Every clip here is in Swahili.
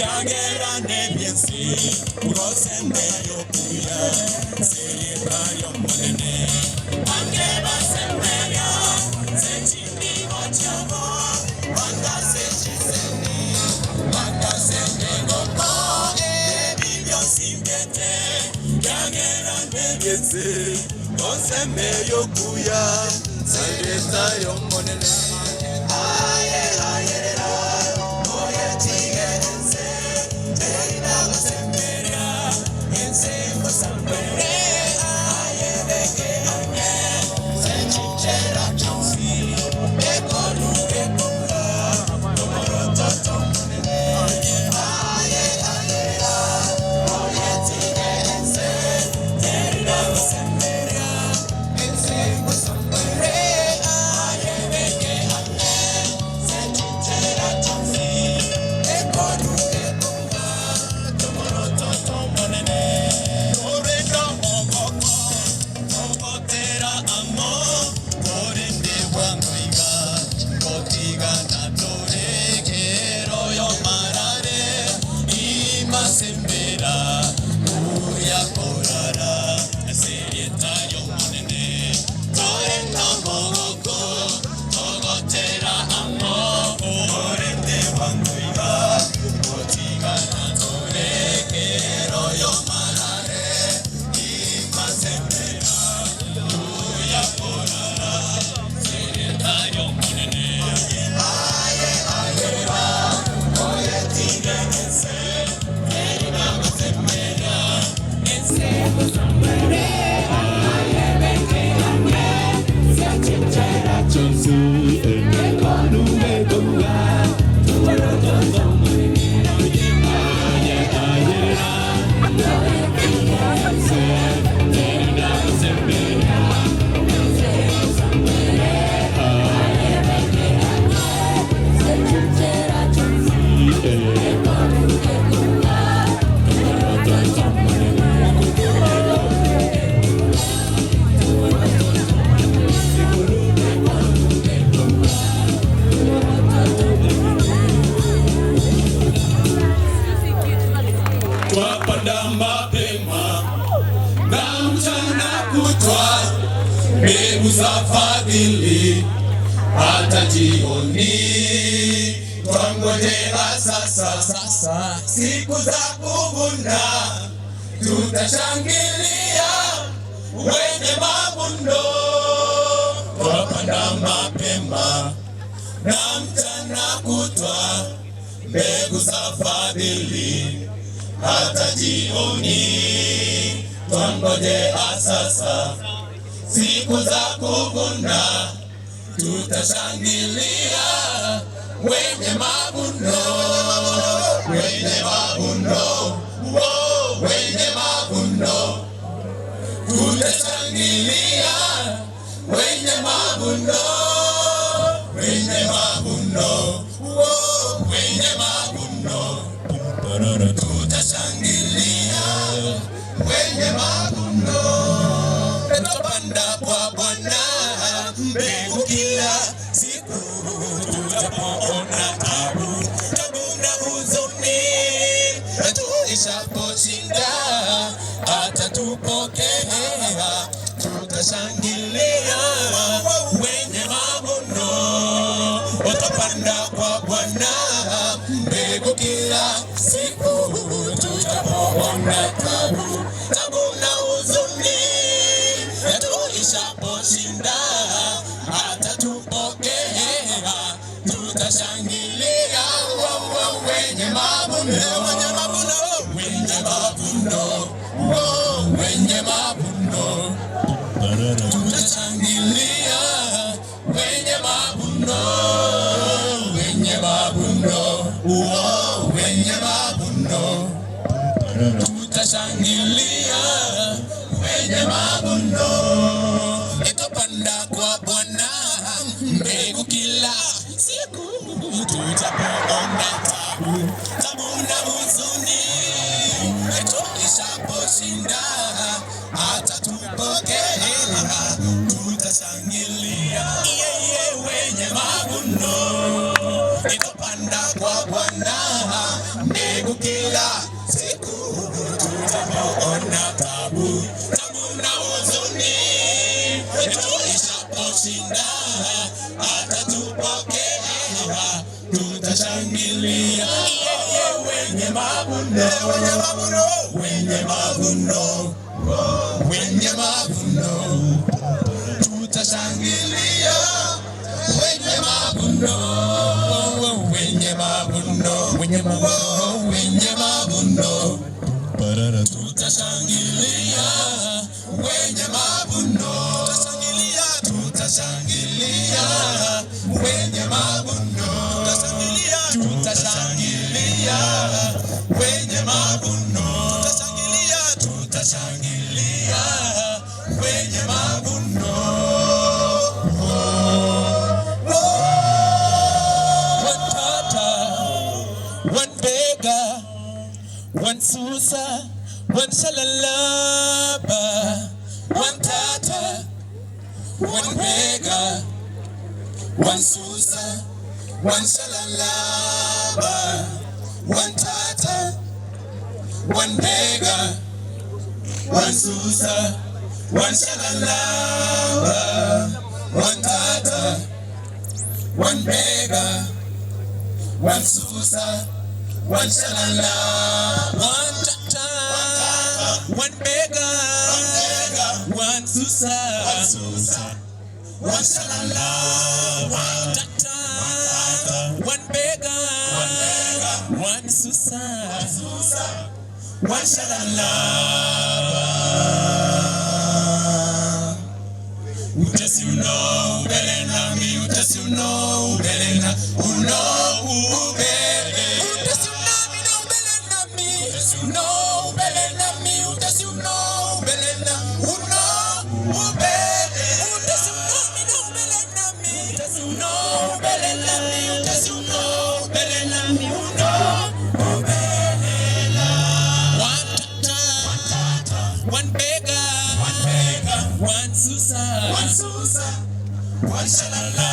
Yagera nebiensi, urose meyo kuya, seyeba yomonene. Angeba sembeya, sechini ochavo, wanga sechiseni, wanga senegoko, bibyo simbete. Yagera nebiensi, urose meyo kuya, seyeba yomonene. Aye, aye, oye tige ense, terina gosemberia, ense gosambere, aye beke ame, se chichera chonsi, ekolu ekula, tomoro toto monene. Aye, aye, oye tige ense, terina gosemberia, ense gosambere, aye beke ame. Fadhili hata jioni, twangojea sasa siku za kuvuna, tutashangilia wenye mavuno. Twapanda mapema na mchana kutwa, mbegu za fadhili hata jioni, twangojea sasa siku za kuvuna, tutashangilia wenye mavuno, wenye mavuno, wenye mavuno, tutashangilia wenye mavuno, wenye mavuno, wenye mavuno, tutashangilia wenye mavuno. Tutapanda kwa Bwana mbegu kila siku, tutapoona tabu na huzuni, tuishaposhinda atatupokea, tutashangilia wenye mavuno. Tutapanda kwa Bwana mbegu kila siku, tutapoona tabu na huzuni, tuishaposhinda atatupokea, tutashangilia wenye mavuno, wenye mavuno, wenye mavuno, wenye mavuno, tutashangilia wenye mavuno, wenye mavuno, wenye mavuno, tutashangilia wenye mavuno. Tutapanda kwa Bwana mbegu kila siku, tutapoona tabu na huzuni, tuishaposhinda atatupokea, tutashangilia wenye mavuno. Tutapanda kwa Bwana mbegu wenye mavuno, wenye mavuno, wenye mavuno, tutashangilia wenye mavuno, wenye mavuno, wenye mavuno, wenye mavuno, tutashangilia wenye mavuno, tutashangilia wenye mavuno, tutashangilia wenye mavuno, tutashangilia wenye mavuno. One tata, one beggar, one susa, one shalalaba, one tata, one beggar, one susa, one shalalaba, one tata, one beggar, one susa, one shalalaba, one tata, one beggar, one susa, one shalalaba, one tata, one beggar, one susa, one shalalaba, one tata, one beggar, one susa, one shalalaba. Utasiuno belena mi, utasiuno belena uno ubele. Utasiunami no belena mi, utasiuno belena mi, utasiuno belena uno ubele. Utasiunami no belena mi, utasiuno belena mi, utasiuno belena mi uno ubele. One tata, one beggar, one susa, one shalala,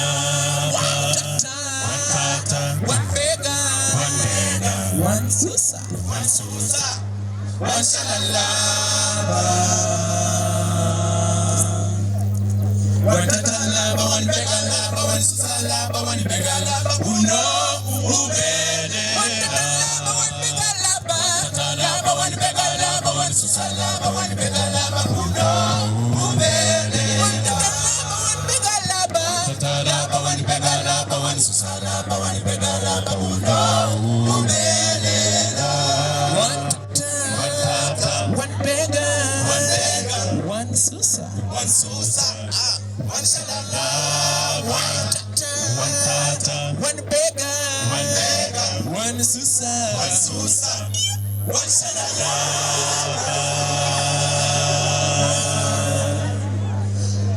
one tata, one beggar, one susa, one shalala, one tata laba, one beggar laba, one susa laba, one beggar laba, uno ubele. One tata laba, one beggar laba, one beggar laba, one susa laba, one beggar laba, uno ubele. One tata laba, one beggar laba, one beggar laba, one susa laba, one beggar laba, uno ubele. One tata, one beggar, one susa, one shalala, one tata, one beggar, one susa, one shalala.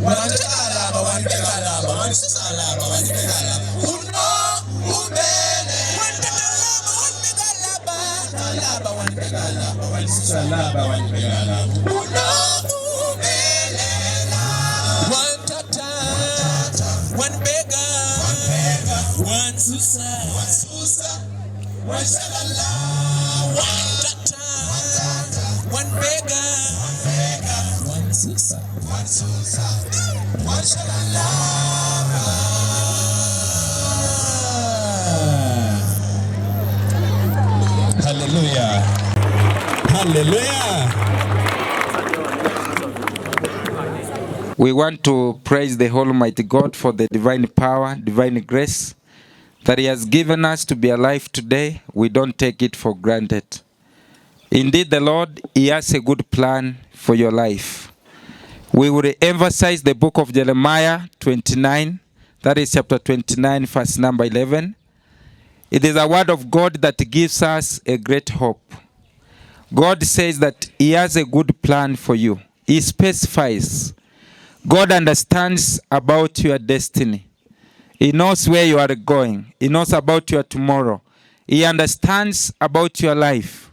One takalaba, one begalaba, one susalaba, one begalaba, uno ubele. One takalaba, one begalaba, one begalaba, one susalaba, one begalaba, uno ubele. One tata, one beggar, one susa, one shalala. One tata, one beggar, one susa, one shalala. Hallelujah. Hallelujah. We want to praise the Almighty God for the divine power, divine grace that He has given us to be alive today. We don't take it for granted. Indeed, the Lord, He has a good plan for your life. We will emphasize the book of Jeremiah 29, that is chapter 29, verse number 11. It is a word of God that gives us a great hope. God says that He has a good plan for you. He specifies. God understands about your destiny. He knows where you are going. He knows about your tomorrow. He understands about your life.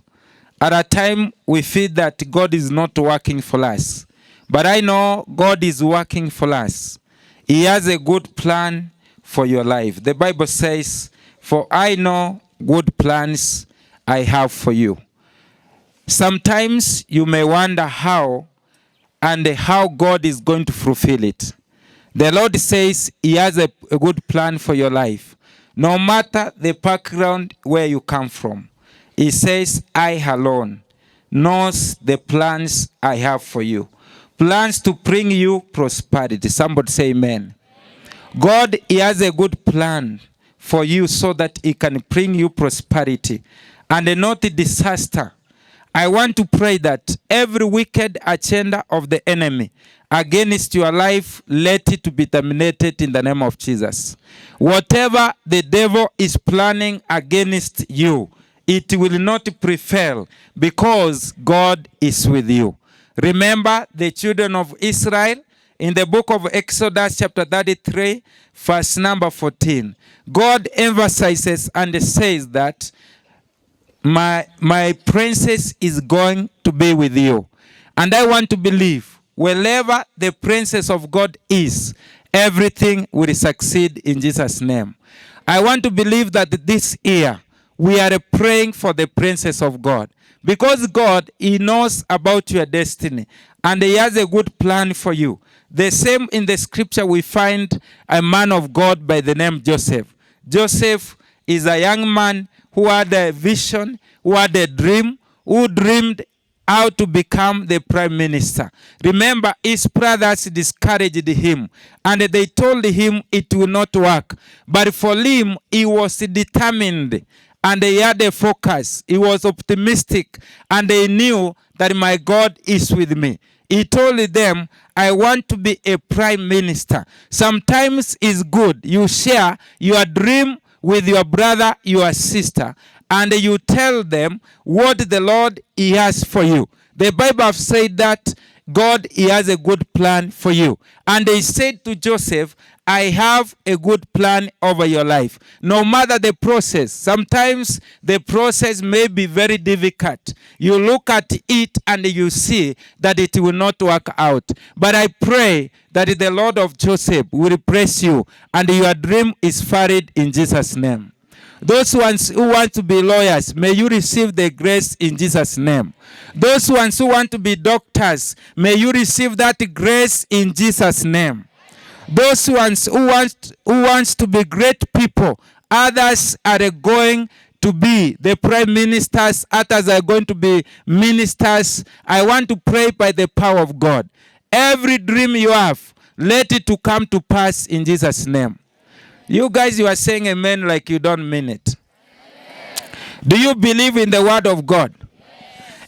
At a time, we feel that God is not working for us. But I know God is working for us. He has a good plan for your life. The Bible says, "For I know good plans I have for you." Sometimes you may wonder how God is going to fulfill it. The Lord says He has a good plan for your life. No matter the background where you come from, He says, I alone knows the plans I have for you. Plans to bring you prosperity. Somebody say amen. God, he has a good plan for you so that he can bring you prosperity and not disaster. I want to pray that every wicked agenda of the enemy against your life, let it be terminated in the name of Jesus. Whatever the devil is planning against you, it will not prevail because God is with you. Remember the children of Israel in the book of Exodus chapter 33, verse number 14. God emphasizes and says that my princess is going to be with you. And I want to believe wherever the princess of God is, everything will succeed in Jesus' name. I want to believe that this year we are praying for the princess of God. Because God, he knows about your destiny and he has a good plan for you. The same in the scripture we find a man of God by the name Joseph. Joseph is a young man who had a vision, who had a dream, who dreamed how to become the prime minister. Remember, his brothers discouraged him and they told him it will not work. But for him, he was determined and he had a focus. He was optimistic and he knew that my God is with me. He told them, I want to be a prime minister. Sometimes it's good. You share your dream with your brother, your sister, and you tell them what the Lord he has for you. The Bible said that God, he has a good plan for you. And they said to Joseph, I have a good plan over your life. No matter the process, sometimes the process may be very difficult. You look at it and you see that it will not work out. But I pray that the Lord of Joseph will bless you and your dream is fulfilled in Jesus' name. Those ones who want to be lawyers, may you receive the grace in Jesus' name. Those ones who want to be doctors, may you receive that grace in Jesus' name. Those ones who wants to be great people, others are going to be the prime ministers, others are going to be ministers. I want to pray by the power of God. Every dream you have, let it to come to pass in Jesus' name. You guys, you are saying amen like you don't mean it. Do you believe in the word of God?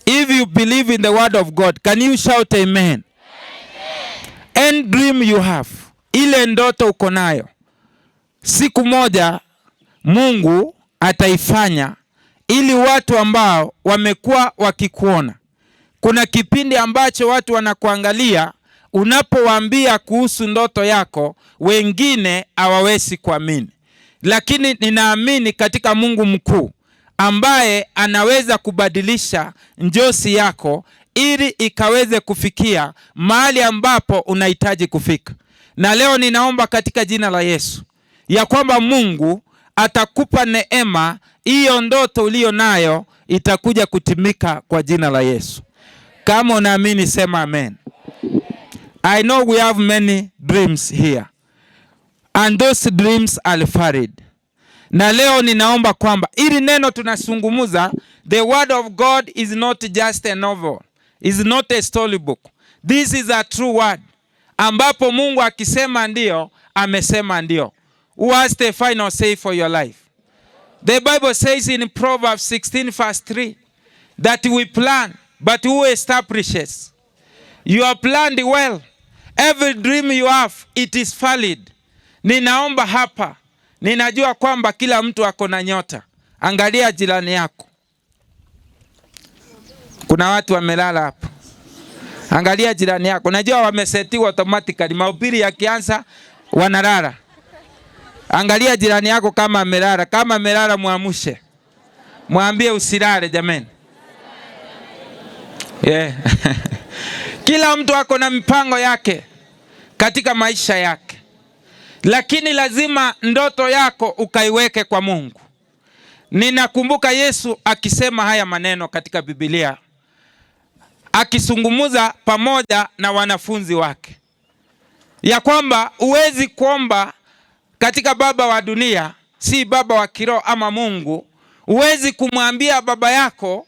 If you believe in the word of God, can you shout amen? Any dream you have, ile ndoto uko nayo, siku moja Mungu ataifanya ili watu ambao wamekuwa wakikuona. Kuna kipindi ambacho watu wanakuangalia, unapowaambia kuhusu ndoto yako, wengine hawawezi kuamini. Lakini ninaamini katika Mungu mkuu ambaye anaweza kubadilisha njozi yako ili ikaweze kufikia mahali ambapo unahitaji kufika. Na leo ninaomba katika jina la Yesu ya kwamba Mungu atakupa neema, hiyo ndoto uliyo nayo itakuja kutimika kwa jina la Yesu. Kama unaamini sema amen. I know we have many dreams here. And those dreams are fulfilled. Na leo ninaomba kwamba ili neno tunasungumuza, the word of God is not just a novel. Is not a storybook. This is a true word. Ambapo Mungu akisema ndio, amesema ndio. Who has the final say for your life? The Bible says in Proverbs 16 verse 3 that we plan, but who establishes? You are planned well. Every dream you have, it is valid. Ninaomba hapa. Ninajua kwamba kila mtu ako na nyota. Angalia jirani yako. Kuna watu wamelala hapa. Angalia jirani yako. Najua wamesetiwa automatically. Mahubiri yakianza wanalala. Angalia jirani yako kama amelala. Kama amelala muamshe. Mwambie usilale jameni. Yeah. Kila mtu ako na mipango yake katika maisha yake. Lakini lazima ndoto yako ukaiweke kwa Mungu. Ninakumbuka Yesu akisema haya maneno katika Biblia. Akisungumuza pamoja na wanafunzi wake. Ya kwamba uwezi kuomba katika baba wa dunia, si baba wa kiroho ama Mungu, Huwezi kumwambia baba yako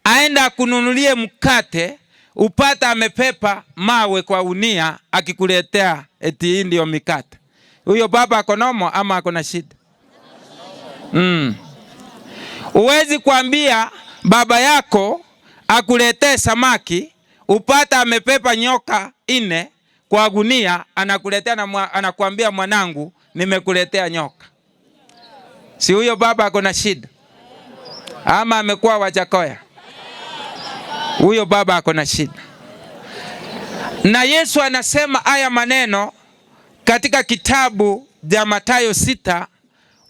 aenda kununulie mkate, upata amepepa mawe kwa unia akikuletea eti hii ndio mikate. Huyo baba ako nomo ama ako na shida? Huwezi kuambia baba yako akuletee samaki, upata amepepa nyoka 4 kwa gunia, anakuletea na anakuambia mwanangu nimekuletea nyoka. Si huyo baba ako na shida? Ama amekuwa Wajakoya? Huyo baba ako na shida. Na Yesu anasema haya maneno katika kitabu cha Mathayo 6,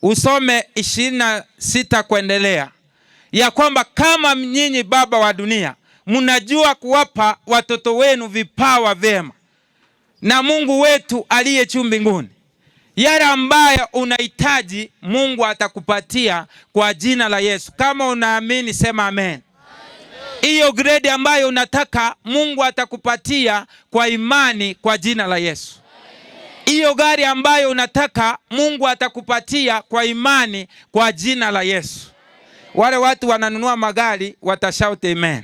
usome 26 kuendelea, ya kwamba kama nyinyi baba wa dunia mnajua kuwapa watoto wenu vipawa vyema, na Mungu wetu aliye juu mbinguni yale ambayo unahitaji Mungu atakupatia kwa jina la Yesu. Kama unaamini sema amen. Hiyo grade ambayo unataka Mungu atakupatia kwa imani kwa jina la Yesu. Hiyo gari ambayo unataka Mungu atakupatia kwa imani kwa jina la Yesu. Wale watu wananunua magari watashout amen.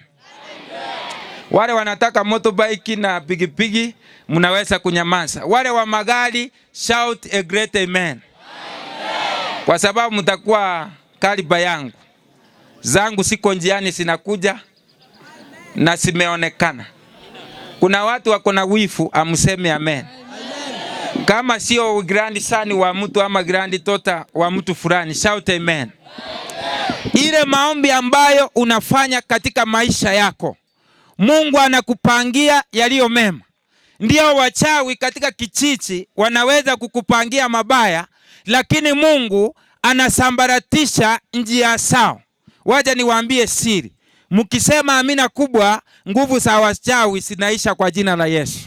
Wale wanataka motorbike na pigipigi mnaweza kunyamaza. Wale wa magari shout a great amen. Kwa sababu mtakuwa kariba yangu. Zangu siko njiani sinakuja na simeonekana. Kuna watu wako na wifu amseme amen. Kama sio grandi sani wa mtu ama grandi tota wa mtu fulani shout amen. Ile maombi ambayo unafanya katika maisha yako, Mungu anakupangia yaliyo mema. Ndio wachawi katika kichichi wanaweza kukupangia mabaya, lakini Mungu anasambaratisha njia zao. Wacha niwaambie siri. Mkisema amina kubwa, nguvu za wachawi zinaisha kwa jina la Yesu.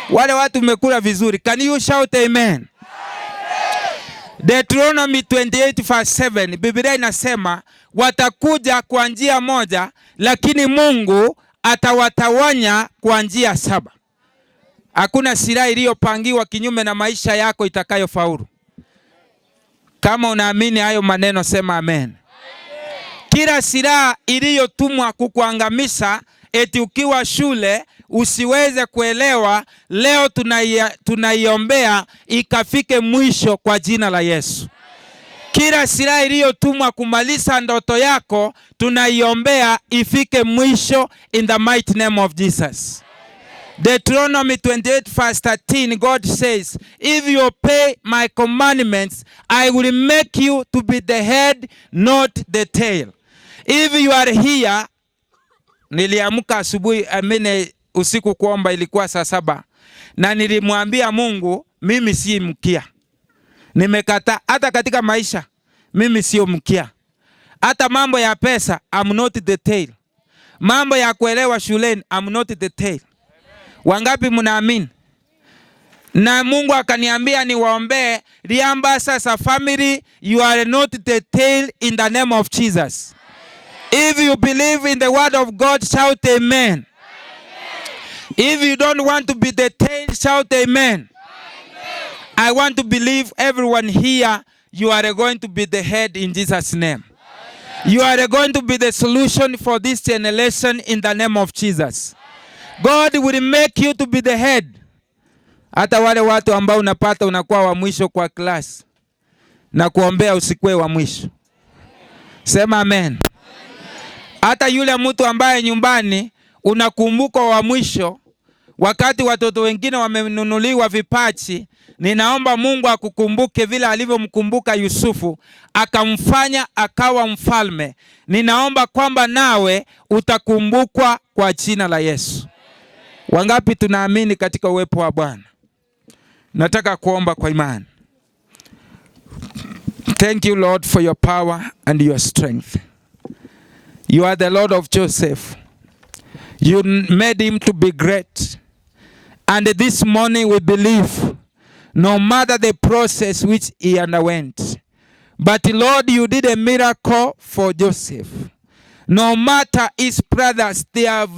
Wale watu mmekula vizuri. Can you shout amen? Deuteronomy 28:7, Biblia inasema watakuja kwa njia moja, lakini Mungu atawatawanya kwa njia 7. Hakuna silaha iliyopangiwa kinyume na maisha yako itakayofaulu. Kama unaamini hayo maneno sema amen. Kila silaha iliyotumwa kukuangamisha eti ukiwa shule usiweze kuelewa, leo tunaiombea ikafike mwisho kwa jina la Yesu. Kila silaha iliyotumwa kumaliza ndoto yako tunaiombea ifike mwisho in the mighty name of Jesus. Deuteronomy 28:13, God says, if you obey my commandments, I will make you to be the head, not the tail. If you are here, niliamka asubuhi usiku kuomba, ilikuwa saa 7, na nilimwambia Mungu mimi si mkia. Nimekata hata katika maisha mimi sio mkia. Hata mambo ya pesa I'm not the tail. Mambo ya kuelewa shuleni I'm not the tail. Wangapi mnaamini? Na Mungu akaniambia niwaombee liamba sasa family, you are not the tail in the name of Jesus. If you believe in the word of God, shout amen. If you don't want to be the tail, shout amen. I want to believe everyone here, you are going to be the head in Jesus' name. You are going to be the solution for this generation in the name of Jesus. God will make you to be the head. Hata wale watu ambao unapata unakuwa wa mwisho kwa class, na kuombea usikue wa mwisho. Sema amen. Hata yule mtu ambaye nyumbani unakumbuka wa mwisho, wakati watoto wengine wamenunuliwa vipachi, ninaomba Mungu akukumbuke vile alivyomkumbuka Yusufu, akamfanya akawa mfalme. Ninaomba kwamba nawe utakumbukwa kwa jina la Yesu. Wangapi tunaamini katika uwepo wa Bwana? Nataka kuomba kwa imani. Thank you Lord for your power and your strength. You are the Lord of Joseph. You made him to be great. And this morning we believe, no matter the process which he underwent, but Lord, you did a miracle for Joseph. No matter his brothers, they had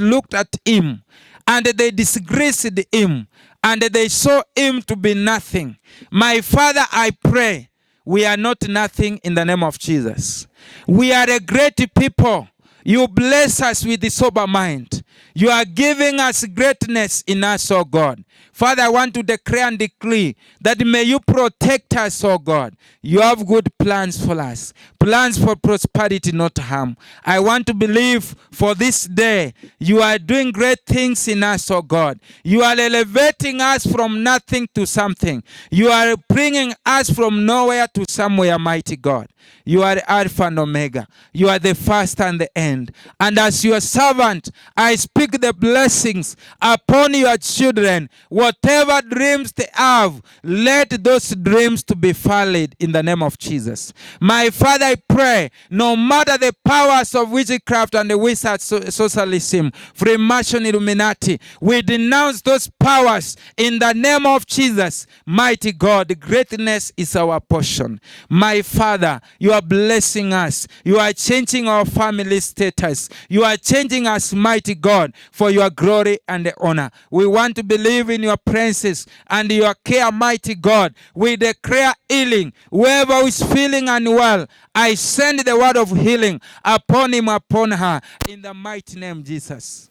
looked at him and they disgraced him and they saw him to be nothing. My Father, I pray We are not nothing in the name of Jesus. We are a great people. You bless us with the sober mind. You are giving us greatness in us, oh God. Father, I want to declare and decree that may you protect us, oh God. You have good plans for us. Plans for prosperity, not harm. I want to believe for this day, you are doing great things in us, oh God. You are elevating us from nothing to something. You are bringing us from nowhere to somewhere, mighty God. You are Alpha and Omega. You are the first and the end. And as your servant, I speak the blessings upon your children. Whatever dreams they have, let those dreams to be valid in the name of Jesus. My Father, I pray, no matter the powers of witchcraft and the wizard socialism, Freemason, Illuminati, we denounce those powers in the name of Jesus. Mighty God, greatness is our portion. My Father, you are blessing us. You are changing our family status. You are changing us, mighty God, for your glory and the honor. We want to believe in your presence and your care, mighty God. We declare healing. Whoever is feeling unwell, I send the word of healing upon him, upon her, in the mighty name of Jesus.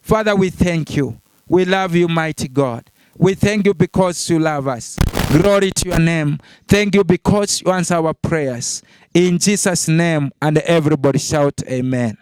Father, we thank you. We love you, mighty God. We thank you because you love us. Glory to your name. Thank you because you answer our prayers. In Jesus' name, and everybody shout amen.